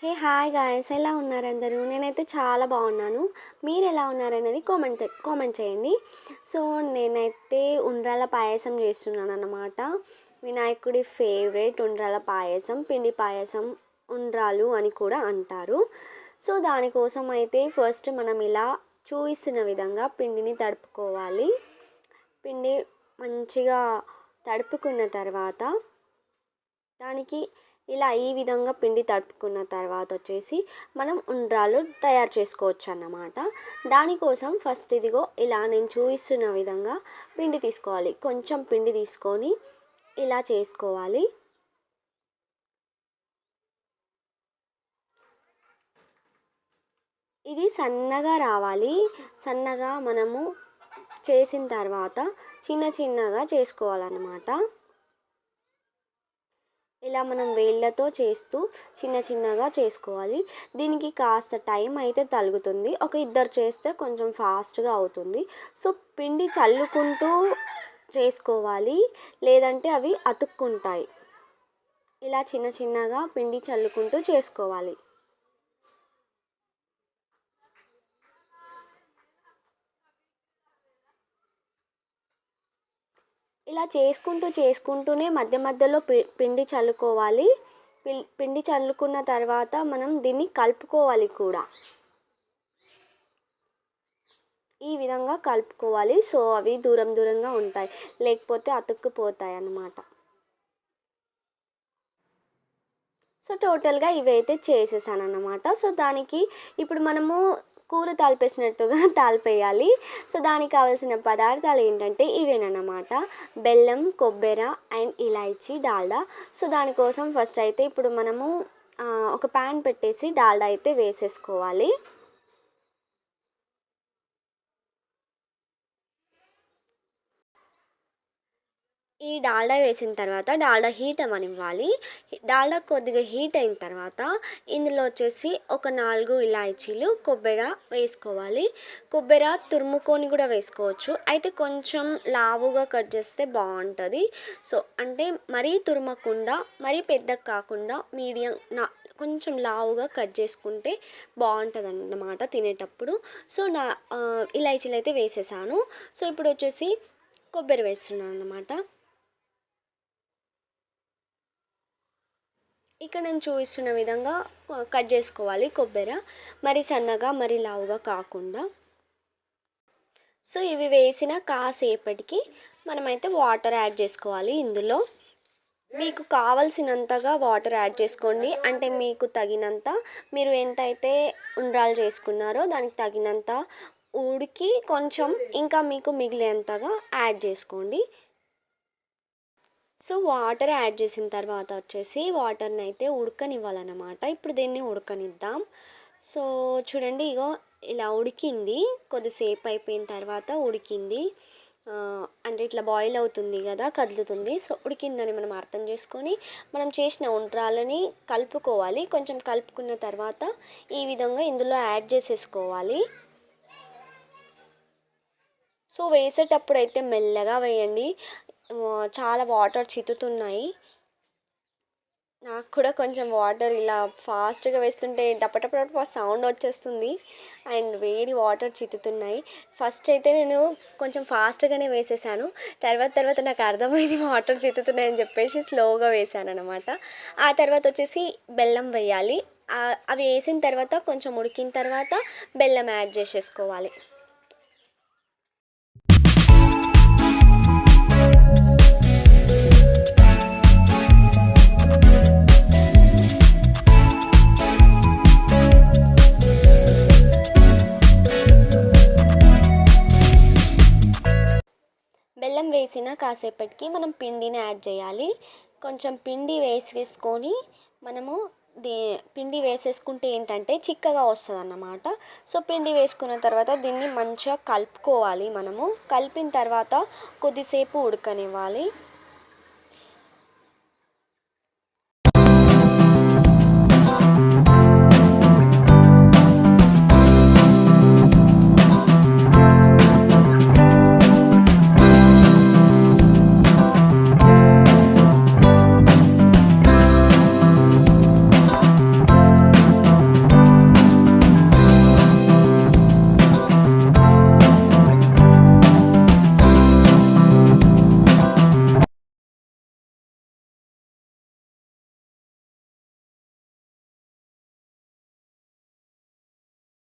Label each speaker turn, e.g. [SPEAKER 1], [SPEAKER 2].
[SPEAKER 1] Hey hi guys, ఎలా ఉన్నారు అందరూ? నేనైతే చాలా బాగున్నాను. మీరు ఎలా ఉన్నారనేది కామెంట్ చేయండి. సో నేనైతే ఉండ్రాల పాయసం చేస్తున్నాను అన్నమాట. వినాయకుడి ఫేవరెట్ ఉండ్రాల పాయసం, పిండి పాయసం, ఉండ్రాలు అని కూడా అంటారు. సో దానికోసం అయితే ఫస్ట్ మనం ఇలా చూపిస్తున్న విధంగా పిండిని తడుపుకోవాలి. పిండి మంచిగా తడుపుకున్న తర్వాత దానికి ఇలా ఈ విధంగా పిండి తడుపుకున్న తర్వాత వచ్చేసి మనం ఉండ్రాలు తయారు చేసుకోవచ్చు అన్నమాట. దానికోసం ఫస్ట్ ఇదిగో ఇలా నేను చూపిస్తున్న విధంగా పిండి తీసుకోవాలి. కొంచెం పిండి తీసుకొని ఇలా చేసుకోవాలి. ఇది సన్నగా రావాలి. సన్నగా మనము చేసిన తర్వాత చిన్న చిన్నగా చేసుకోవాలన్నమాట. ఇలా మనం వేళ్ళతో చేస్తూ చిన్న చిన్నగా చేసుకోవాలి. దీనికి కాస్త టైం అయితే తగ్గుతుంది. ఒక ఇద్దరు చేస్తే కొంచెం ఫాస్ట్గా అవుతుంది. సో పిండి చల్లుకుంటూ చేసుకోవాలి, లేదంటే అవి అతుక్కుంటాయి. ఇలా చిన్న చిన్నగా పిండి చల్లుకుంటూ చేసుకోవాలి. ఇలా చేసుకుంటూనే మధ్య మధ్యలో పిండి చల్లుకోవాలి. పిండి చల్లుకున్న తర్వాత మనం దీన్ని కలుపుకోవాలి కూడా. ఈ విధంగా కలుపుకోవాలి. సో అవి దూరంగా ఉంటాయి, లేకపోతే అతుక్కుపోతాయి అన్నమాట. సో టోటల్గా ఇవైతే చేసేసాను అన్నమాట. సో దానికి ఇప్పుడు మనము కూర తాలిపేసినట్టుగా తాలిపేయాలి. సో దానికి కావాల్సిన పదార్థాలు ఏంటంటే ఇవేనన్నమాట: బెల్లం, కొబ్బరి అండ్ ఇలాచీ, డాల్డా. సో దానికోసం ఫస్ట్ అయితే ఇప్పుడు మనము ఒక ప్యాన్ పెట్టేసి డాల్డా అయితే వేసేసుకోవాలి. ఈ డాల్డా వేసిన తర్వాత డాల్డా హీట్ అవ్వనివ్వాలి. డాల్డా కొద్దిగా హీట్ అయిన తర్వాత ఇందులో వచ్చేసి ఒక 4 ఇలాచీలు, కొబ్బరి వేసుకోవాలి. కొబ్బరి తురుముకొని కూడా వేసుకోవచ్చు. అయితే కొంచెం లావుగా కట్ చేస్తే బాగుంటుంది. సో అంటే మరీ తురుమకుండా, మరీ పెద్దగా కాకుండా మీడియం కొంచెం లావుగా కట్ చేసుకుంటే బాగుంటుంది అన్నమాట తినేటప్పుడు. సో ఇలాచీలు అయితే వేసేసాను. సో ఇప్పుడు వచ్చేసి కొబ్బరి వేస్తున్నాను అన్నమాట. ఇక్కడ నేను చూపిస్తున్న విధంగా కట్ చేసుకోవాలి కొబ్బరి, మరి సన్నగా మరి లావుగా కాకుండా. సో ఇవి వేసిన కాసేపటికి మనమైతే వాటర్ యాడ్ చేసుకోవాలి. ఇందులో మీకు కావలసినంతగా వాటర్ యాడ్ చేసుకోండి. అంటే మీకు తగినంత, మీరు ఎంతైతే ఉండ్రాలు చేసుకున్నారో దానికి తగినంత ఉడికి కొంచెం ఇంకా మీకు మిగిలేంతగా యాడ్ చేసుకోండి. సో వాటర్ యాడ్ చేసిన తర్వాత వచ్చేసి వాటర్ని అయితే ఉడకనివ్వాలన్నమాట. ఇప్పుడు దీన్ని ఉడకనిద్దాం. సో చూడండి, ఇగో ఇలా ఉడికింది. కొద్దిసేపు అయిపోయిన తర్వాత ఉడికింది. అంటే ఇట్లా బాయిల్ అవుతుంది కదా, కదులుతుంది. సో ఉడికిందని మనం అర్థం చేసుకొని మనం చేసిన ఉండ్రాలని కలుపుకోవాలి. కొంచెం కలుపుకున్న తర్వాత ఈ విధంగా ఇందులో యాడ్ చేసేసుకోవాలి. సో వేసేటప్పుడు అయితే మెల్లగా వేయండి. చాలా వాటర్ చితుతున్నాయి. నాకు కూడా కొంచెం వాటర్ ఇలా ఫాస్ట్గా వేస్తుంటే టపటప సౌండ్ వచ్చేస్తుంది అండ్ వేడి వాటర్ చితుతున్నాయి. ఫస్ట్ అయితే నేను కొంచెం ఫాస్ట్గానే వేసేసాను. తర్వాత నాకు అర్థమైంది వాటర్ చితుతున్నాయని చెప్పేసి స్లోగా వేసాను అనమాట. ఆ తర్వాత వచ్చేసి బెల్లం వేయాలి. అవి వేసిన తర్వాత కొంచెం ఉడికిన తర్వాత బెల్లం యాడ్ చేసేసుకోవాలి. బెల్లం వేసిన కాసేపటికి మనం పిండిని యాడ్ చేయాలి. కొంచెం పిండి వేసేసుకొని మనము పిండి వేసేసుకుంటే ఏంటంటే చిక్కగా వస్తుంది అన్నమాట. సో పిండి వేసుకున్న తర్వాత దీన్ని మంచిగా కలుపుకోవాలి. మనము కలిపిన తర్వాత కొద్దిసేపు ఉడకనివ్వాలి.